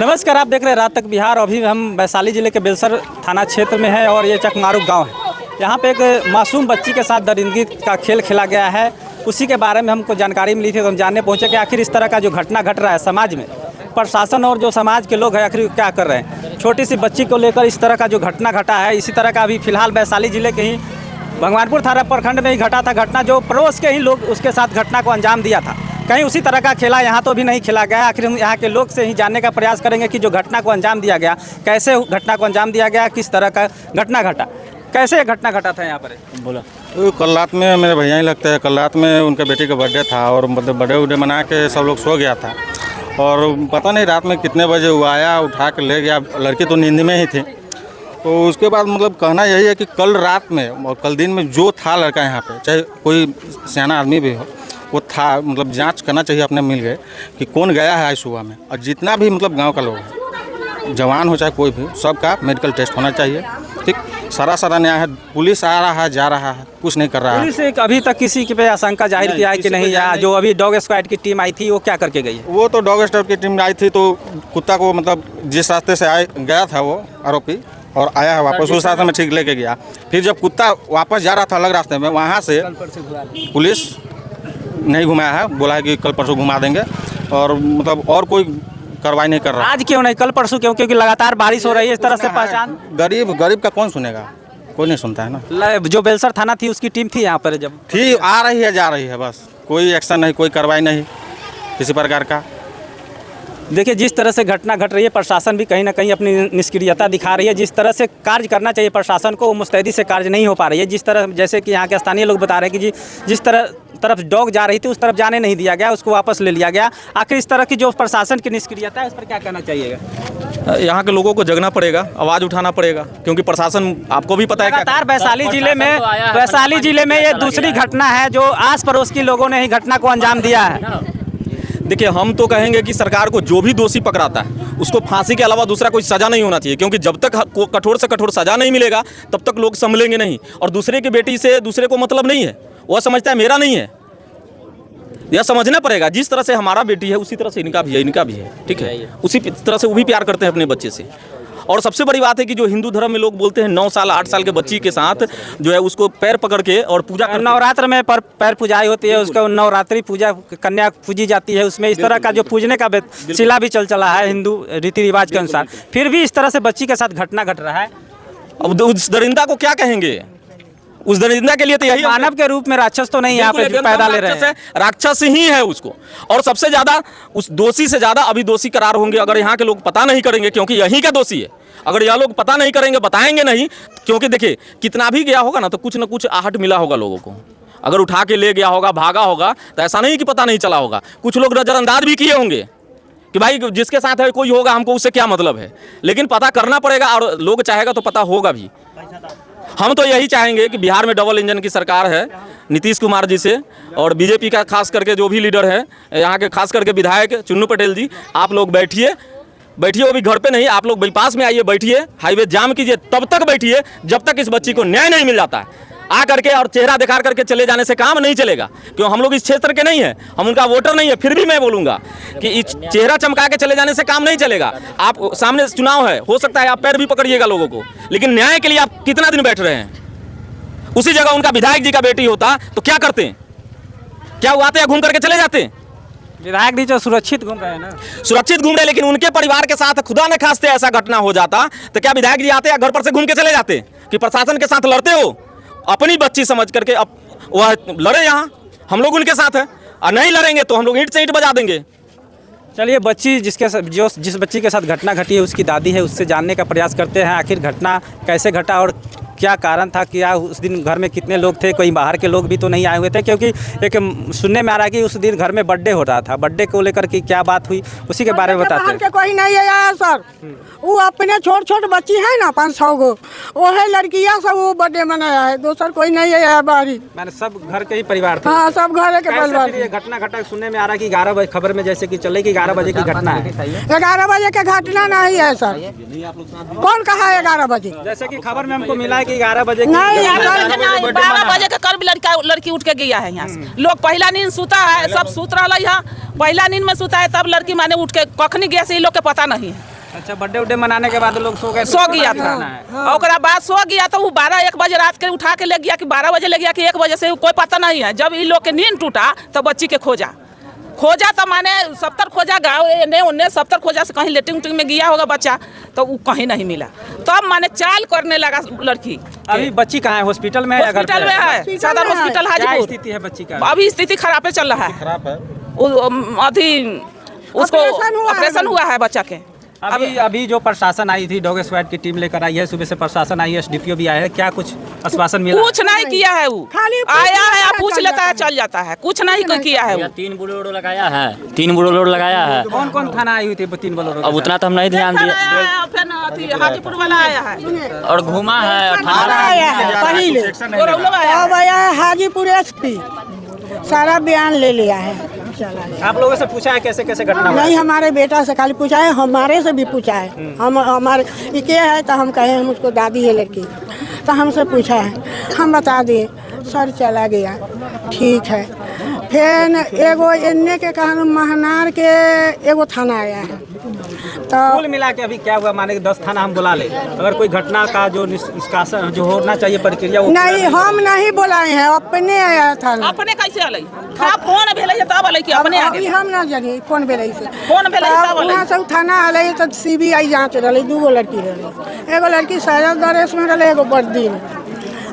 नमस्कार, आप देख रहे हैं रात तक बिहार। अभी हम वैशाली जिले के बेलसर थाना क्षेत्र में हैं और ये चकमारूप गांव है। यहाँ पे एक मासूम बच्ची के साथ दरिंदगी का खेल खेला गया है। उसी के बारे में हमको जानकारी मिली थी तो हम जानने पहुँचे कि आखिर इस तरह का जो घटना घट रहा है समाज में, प्रशासन और जो समाज के लोग हैं आखिर क्या कर रहे हैं। छोटी सी बच्ची को लेकर इस तरह का जो घटना घटा है, इसी तरह का अभी फिलहाल वैशाली जिले के ही भगवानपुर थाना प्रखंड में ही घटा था। घटना जो पड़ोस के ही लोग उसके साथ घटना को अंजाम दिया था। कहीं उसी तरह का खेला यहाँ तो भी नहीं खेला गया। आखिर हम यहाँ के लोग से ही जानने का प्रयास करेंगे कि जो घटना को अंजाम दिया गया, कैसे घटना को अंजाम दिया गया, किस तरह का घटना घटा, कैसे घटना घटा था यहाँ पर। बोला तो कल रात में मेरे भैया ही लगता है, कल रात में उनके बेटी का बर्थडे था और मतलब बर्थडे उडे मना के सब लोग सो गया था। और पता नहीं रात में कितने बजे वो आया, उठा के ले गया। लड़की तो नींद में ही थी। तो उसके बाद मतलब कहना यही है कि कल रात में और कल दिन में जो था लड़का यहाँ पे, चाहे कोई सियाना आदमी भी हो, वो था। मतलब जांच करना चाहिए अपने मिल गए कि कौन गया है आज सुबह में। और जितना भी मतलब गांव का लोग है, जवान हो चाहे कोई भी, सबका मेडिकल टेस्ट होना चाहिए। ठीक, सारा न्याय है। पुलिस आ रहा है, जा रहा है, कुछ नहीं कर रहा है। पुलिस एक अभी तक किसी पे आशंका जाहिर किया है कि नहीं, या जो अभी डॉग स्क्वाड की टीम आई थी वो क्या करके गई है? वो तो डॉग स्क्वाड की टीम आई थी तो कुत्ता को मतलब जिस रास्ते से गया था वो आरोपी, और आया है वापस उस रास्ते में ठीक लेके गया। फिर जब कुत्ता वापस जा रहा था अलग रास्ते में, वहाँ से पुलिस नहीं घुमाया है, बोला है कि कल परसों घुमा देंगे। और मतलब और कोई कार्रवाई नहीं कर रहा। आज क्यों नहीं, कल परसों क्यों? क्योंकि लगातार बारिश हो रही है। इस तरह से पहचान गरीब का कौन सुनेगा? कोई नहीं सुनता है ना। जो बेलसर थाना थी उसकी टीम थी यहाँ पर, जब थी, आ रही है, जा रही है, बस कोई एक्शन नहीं, कोई कार्रवाई नहीं किसी प्रकार का। देखिए जिस तरह से घटना घट रही है, प्रशासन भी कहीं ना कहीं अपनी निष्क्रियता दिखा रही है। जिस तरह से कार्य करना चाहिए प्रशासन को, वो मुस्तैदी से कार्य नहीं हो पा रही है। जिस तरह, जैसे कि यहाँ के स्थानीय लोग बता रहे हैं कि जिस तरफ डॉग जा रही थी उस तरफ जाने नहीं दिया गया, उसको वापस ले लिया गया। आखिर इस तरह की जो प्रशासन की निष्क्रियता है उस पर क्या कहना चाहिएगा? यहाँ के लोगों को जगना पड़ेगा, आवाज़ उठाना पड़ेगा, क्योंकि प्रशासन आपको भी पता है लगातार वैशाली जिले में ये दूसरी घटना है जो आस पड़ोस के लोगों ने ही घटना को अंजाम दिया है। देखिए, हम तो कहेंगे कि सरकार को जो भी दोषी पकड़ाता है उसको फांसी के अलावा दूसरा कोई सज़ा नहीं होना चाहिए, क्योंकि जब तक कठोर से कठोर सज़ा नहीं मिलेगा तब तक लोग संभलेंगे नहीं। और दूसरे की बेटी से दूसरे को मतलब नहीं है, वह समझता है मेरा नहीं है। यह समझना पड़ेगा, जिस तरह से हमारा बेटी है उसी तरह से इनका भी है, ठीक है। उसी तरह से वो भी प्यार करते हैं अपने बच्चे से। और सबसे बड़ी बात है कि जो हिंदू धर्म में लोग बोलते हैं 9 साल 8 साल के बच्ची के साथ जो है उसको पैर पकड़ के और पूजा, नवरात्र में पैर पूजाई होती है, उसका नवरात्रि पूजा कन्या पूजी जाती है। उसमें इस तरह का जो पूजने का सिला भी चला है हिंदू रीति रिवाज के अनुसार। फिर भी इस तरह से बच्ची के साथ घटना घट रहा है। अब उस दरिंदा को क्या कहेंगे? उस दरिंदा के लिए तो यही मानव के रूप में राक्षस तो नहीं यहाँ पे पैदा ले रहे हैं, राक्षस ही है उसको। और सबसे ज्यादा उस दोषी से ज्यादा अभी दोषी करार होंगे अगर यहाँ के लोग पता नहीं करेंगे, क्योंकि यहीं का दोषी है। अगर यह लोग पता नहीं करेंगे, बताएंगे नहीं, क्योंकि देखिए कितना भी गया होगा ना तो कुछ न कुछ आहट मिला होगा लोगों को। अगर उठा के ले गया होगा, भागा होगा, तो ऐसा नहीं कि पता नहीं चला होगा। कुछ लोग नजरअंदाज भी किए होंगे कि भाई जिसके साथ है कोई होगा, हमको उससे क्या मतलब है। लेकिन पता करना पड़ेगा और लोग चाहेगा तो पता होगा भी। हम तो यही चाहेंगे कि बिहार में डबल इंजन की सरकार है नीतीश कुमार जी से, और बीजेपी का खास करके जो भी लीडर है यहाँ के, खास करके विधायक चुन्नू पटेल जी, आप लोग बैठिए, वो भी घर पे नहीं, आप लोग बाईपास में आइए, बैठिए, हाईवे जाम कीजिए, तब तक बैठिए जब तक इस बच्ची को न्याय नहीं मिल जाता है। आ करके और चेहरा दिखा करके चले जाने से काम नहीं चलेगा, क्यों? हम लोग इस क्षेत्र के नहीं है, हम उनका वोटर नहीं है। फिर भी मैं बोलूंगा कि इस चेहरा चमका के चले जाने से काम नहीं चलेगा। आप सामने चुनाव है, हो सकता है आप पैर भी पकड़िएगा लोगों को, लेकिन न्याय के लिए आप कितना दिन बैठ रहे हैं? उसी जगह उनका विधायक जी का बेटी होता तो क्या करते हैं? क्या वो आते हैं घूम करके चले जाते हैं? विधायक जी तो सुरक्षित घूम रहे हैं ना, सुरक्षित घूम रहे, लेकिन उनके परिवार के साथ खुदा न खास्ते ऐसा घटना हो जाता तो क्या विधायक जी आते या घर पर से घूम के चले जाते? कि प्रशासन के साथ लड़ते हो? अपनी बच्ची समझ करके वह लड़े, यहाँ हम लोग उनके साथ हैं, और नहीं लड़ेंगे तो हम लोग ईंट से ईंट बजा देंगे। चलिए, बच्ची जिस बच्ची के साथ घटना घटी है उसकी दादी है, उससे जानने का प्रयास करते हैं आखिर घटना कैसे घटा और क्या कारण था। क्या उस दिन घर में कितने लोग थे? कोई बाहर के लोग भी तो नहीं आए हुए थे, क्योंकि एक सुनने में आ रहा है कि उस दिन घर में बर्थडे हो रहा था। बर्थडे को लेकर के क्या बात हुई उसी के बारे में बताते हैं। कोई नहीं आया सर, वो अपने छोट बच्ची है ना 5-6 गो, वो है लड़कियाँ सब, वो बर्थडे मनाया है। दोसर कोई नहीं आया बाहरी, मैंने सब घर के ही परिवार थे। हाँ, सब घर के परिवार। ये घटना घटा सुनने में आ रहा है कि 11 बजे खबर में जैसे कि चले कि 11 बजे की घटना है। 11 बजे की घटना नहीं है सर, कौन कहा है 11 बजे? जैसे कि खबर में हमको मिला है कि 11 बजे की नहीं, नहीं 12 बजे के कर भी लड़की उठ के गया है यहाँ से। लोग पहला नींद सुता है, सब सुत रहा है, पहला नींद में सुता है, तब लड़की माने उठ के कखनी गया से लोग के पता नहीं है। अच्छा, बर्थडे उड्डे मनाने के बाद लोग सो गए? सो गया था, और ओकरा बाद सो गया तो वो 12-1 बजे रात के उठा के ले गया कि 12 बजे ले गया कि 1 बजे से कोई पता नहीं है। जब इन लोग के नींद टूटा तो बच्ची के खोजा तो माने 70 खोजा, गाँव एने उन्ने 70 खोजा से कहीं लेटिंग उटिंग में गया होगा बच्चा, तो वो कहीं नहीं मिला। तब माने चाल करने लगा लड़की। अभी बच्ची कहाँ है? हॉस्पिटल में है? हॉस्पिटल में है, सदर हॉस्पिटल क्या हाजीपुर। स्थिति है बच्ची का? अभी स्थिति खराब चल रहा है, खराब है। अभी उसको ऑपरेशन हुआ है बच्चा के। अभी जो प्रशासन आई थी, डॉग स्क्वाड की टीम लेकर आई है, सुबह से प्रशासन आई है, एसडीपीओ भी आया है, क्या कुछ आश्वासन मिला? कुछ नहीं किया है, वो खाली आया है, पूछ लेता है, चल जाता है, कुछ नहीं किया है। 3 बोलेरो लगाया है, 3 बोलेरो लगाया है। कौन कौन थाना आई हुई थी 3 बोलेरो? अब उतना तो हम नहीं ध्यान दिए, फिर हाजीपुर वाला आया है और घूमा है। आया है पहले, अब आया है हाजीपुर एसपी, सारा बयान ले लिया है, चला गया। आप लोगों से पूछा है कैसे कैसे घटना हुआ? नहीं, हमारे बेटा से खाली पूछा है, हमारे से भी पूछा है। हम हमारे ये है तो हम कहे हम उसको दादी है लड़की, तो हमसे पूछा है, हम बता दिए, सर चला गया, ठीक है। फिर एगो एने के कहना महनार के एगो थाना आया है, तो कुल मिला के अभी क्या हुआ? माने कि 10 थाना हम बुला ले, अगर कोई घटना का जो निष्कासन जो होना चाहिए प्रक्रिया वो नहीं, हम नहीं बुलाए हैं, अपने आया था। अपने कैसे अलई? खा फोन भेले तब अलई कि अपने अभी हम ना जानिए कौन भेले से, फोन भेले तब अलई। वहाँ सब थाना आले तो CBI जांच रही, 2 लड़की रही, एगो लड़की सैयद दरेस में रही, एगो बर्दी में।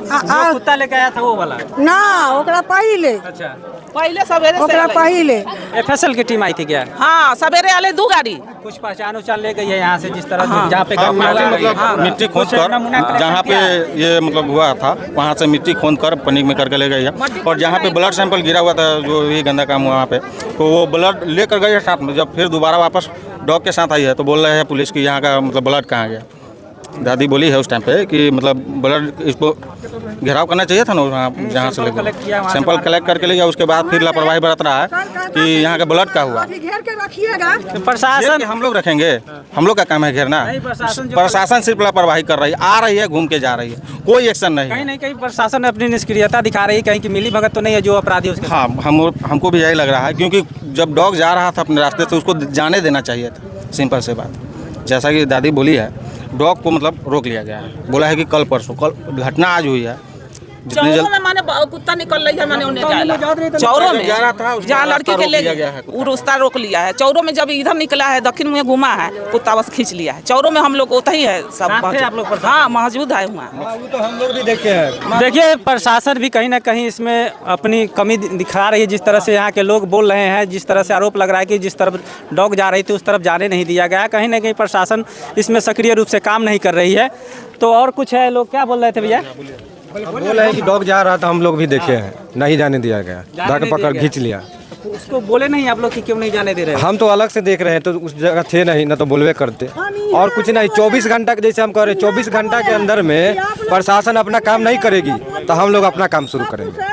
जो कुत्ता लेके आया था वो वाला? ना, ओकरा पहले, अच्छा, पहले सवेरे ओकरा पहले FSL की टीम आई थी क्या? हाँ, सवेरे आले 2 गाड़ी। कुछ पहचान उचान ले गई है यहाँ से, जिस तरह जहाँ पे हाँ, घटना हुआ है? मतलब मिट्टी खोद कर जहाँ पे ये मतलब हुआ था वहाँ से मिट्टी खोद कर पन्नी में करके ले गई है, और जहाँ पे ब्लड सैंपल गिरा हुआ था जो ये गंदा काम हुआ वहाँ पे, तो वो ब्लड लेकर गए साथ में। जब फिर दोबारा वापस डॉग के साथ आई है तो बोल रहे हैं पुलिस की यहाँ का मतलब ब्लड कहाँ गया। दादी बोली है उस टाइम पे कि मतलब ब्लड इसको घेराव करना चाहिए था ना, वहाँ जहाँ से लेकर सैंपल कलेक्ट करके ले गया, उसके बाद फिर लापरवाही बरत रहा है कि यहाँ का ब्लड का हुआ। घेर के रखिएगा, प्रशासन हम लोग रखेंगे, हम लोग का काम है घेरना। प्रशासन सिर्फ लापरवाही कर रही है, आ रही है घूम के जा रही है, कोई एक्शन नहीं। कहीं नहीं कहीं प्रशासन अपनी निष्क्रियता दिखा रही है, कहीं की मिली भगत तो नहीं है जो अपराधी उसके? हाँ, हमको भी यही लग रहा है, क्योंकि जब डॉग जा रहा था अपने रास्ते से उसको जाने देना चाहिए था। सिंपल से बात, जैसा कि दादी बोली है, डॉग को मतलब रोक लिया गया है, बोला है कि कल परसों, कल घटना आज हुई है। चौरों में माने कुत्ता निकल रही है, माने उन्हें चौरों में जहाँ लड़की के ले गया वो रास्ता रोक लिया है। चौरों में जब इधर निकला है, दक्षिण में घुमा है, कुत्ता बस खींच लिया है। चौरों में हम लोग होता ही है सब, आप लोग? हाँ, मौजूद है वहाँ। तो हम लोग भी देखे हैं। देखिए, प्रशासन भी कहीं ना कहीं इसमें अपनी कमी दिखा रही है। जिस तरह से यहाँ के लोग बोल रहे हैं, जिस तरह से आरोप लग रहा है कि जिस तरफ डॉग जा रही थी उस तरफ जाने नहीं दिया गया, कहीं ना कहीं प्रशासन इसमें सक्रिय रूप से काम नहीं कर रही है। तो और कुछ है, लोग क्या बोल रहे थे भैया? बोल रहे हैं कि डॉग जा रहा था, हम लोग भी देखे हैं, नहीं जाने दिया गया, जाके पकड़ खींच लिया। उसको बोले नहीं आप लोग कि क्यों नहीं जाने दे रहे? हम तो अलग से देख रहे हैं, तो उस जगह थे नहीं, ना तो बोलवे करते। और कुछ नहीं, 24 घंटा के जैसे हम कह रहे हैं, 24 घंटा के अंदर में प्रशासन अपना काम नहीं करेगी तो हम लोग अपना काम शुरू करेंगे।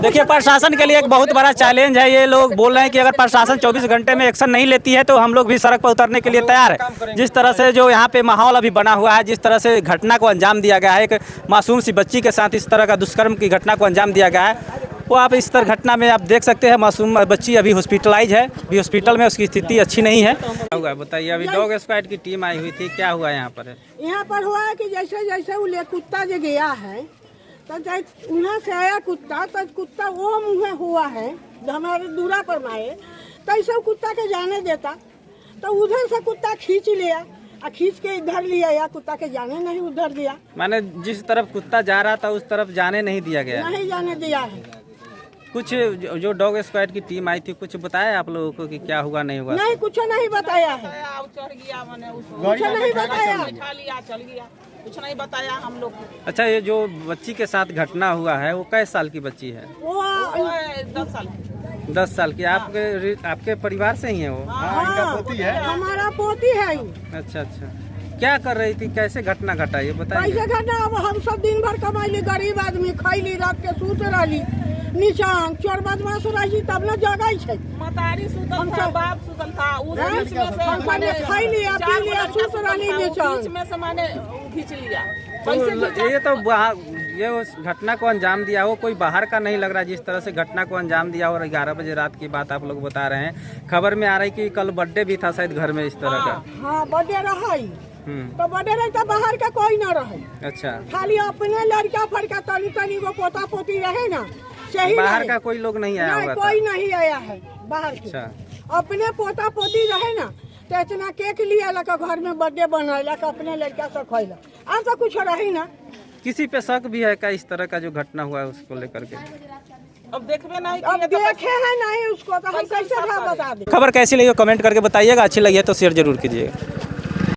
देखिए, प्रशासन के लिए एक बहुत बड़ा चैलेंज है। ये लोग बोल रहे हैं कि अगर प्रशासन 24 घंटे में एक्शन नहीं लेती है तो हम लोग भी सड़क पर उतरने के लिए तैयार है। जिस तरह से जो यहाँ पे माहौल अभी बना हुआ है, जिस तरह से घटना को अंजाम दिया गया है, एक मासूम सी बच्ची के साथ इस तरह का दुष्कर्म की घटना को अंजाम दिया गया है, वो आप इस तरह घटना में आप देख सकते हैं। मासूम बच्ची अभी हॉस्पिटलाइज है, अभी हॉस्पिटल में उसकी स्थिति अच्छी नहीं है। क्या हुआ बताइए? अभी डॉग स्क्वाड की टीम आई हुई थी, क्या हुआ यहाँ पर? यहाँ पर हुआ है कि जैसे जैसे वो कुत्ता जो गया है, तो वहाँ से आया कुत्ता, तो कुत्ता वो मुँह हुआ है हमारे दूरा पर मारे, तो ऐसे कुत्ता के जाने देता, तो उधर से कुत्ता खींच लिया, खींच के इधर लिया, या कुत्ता के जाने नहीं उधर दिया। माने जिस तरफ कुत्ता जा रहा था उस तरफ जाने नहीं दिया गया? नहीं जाने दिया है। कुछ जो डॉग स्क्वाड की टीम आई थी, कुछ बताया आप लोगों को कि क्या हुआ नहीं हुआ? नहीं, कुछ नहीं बताया है, कुछ नहीं बताया, चल गया, कुछ नहीं बताया हम लोग। अच्छा, ये जो बच्ची के साथ घटना हुआ है वो कैसे साल की बच्ची है? वो 10 साल 10 साल की। आपके परिवार से ही है वो? पोती है, हमारा पोती है। अच्छा अच्छा, क्या कर रही थी, कैसे घटना घटा ये बताइए? कैसे घटना? अब हम सब दिन भर कमाई, गरीब आदमी खैली, रात के सूत रही नीचा, चोर बदमाश रही तब न जगह छे। मतारी सुतल था, बाप सुतल था, उस बीच में से खा लिया, पी लिया, सूत रही नीचा, बीच में से माने खींच लिया। तो ये तो ये उस घटना को अंजाम दिया हो, कोई बाहर का नहीं लग रहा जिस तरह से घटना को अंजाम दिया। और 11 बजे रात की बात आप लोग बता रहे हैं। खबर में आ रही कि कल बर्थडे भी था शायद घर में इस तरह का। हाँ बर्थडे रहा ही तो बर्थडे रही तो बाहर का कोई ना रहे। अच्छा, खाली अपने लड़का फड़का तनी तनी वो पोता पोती रहे ना, सही बाहर रहे। का कोई लोग नहीं आया नहीं, होगा कोई था। नहीं आया है बाहर के। अच्छा, अपने पोता पोती रहे ना तो इतना केक लिया लगा घर में बर्थडे बनैला अपने लड़का से खैला, अब तो कुछ रही ना। किसी पे शक भी है क्या इस तरह का जो घटना हुआ है उसको लेकर के? अब देखबे नहीं अब देखे हैं नहीं उसको तो हम कैसे बता दें। खबर कैसी लगी कमेंट करके बताइएगा, अच्छी लगी है तो शेयर जरूर कीजिएगा।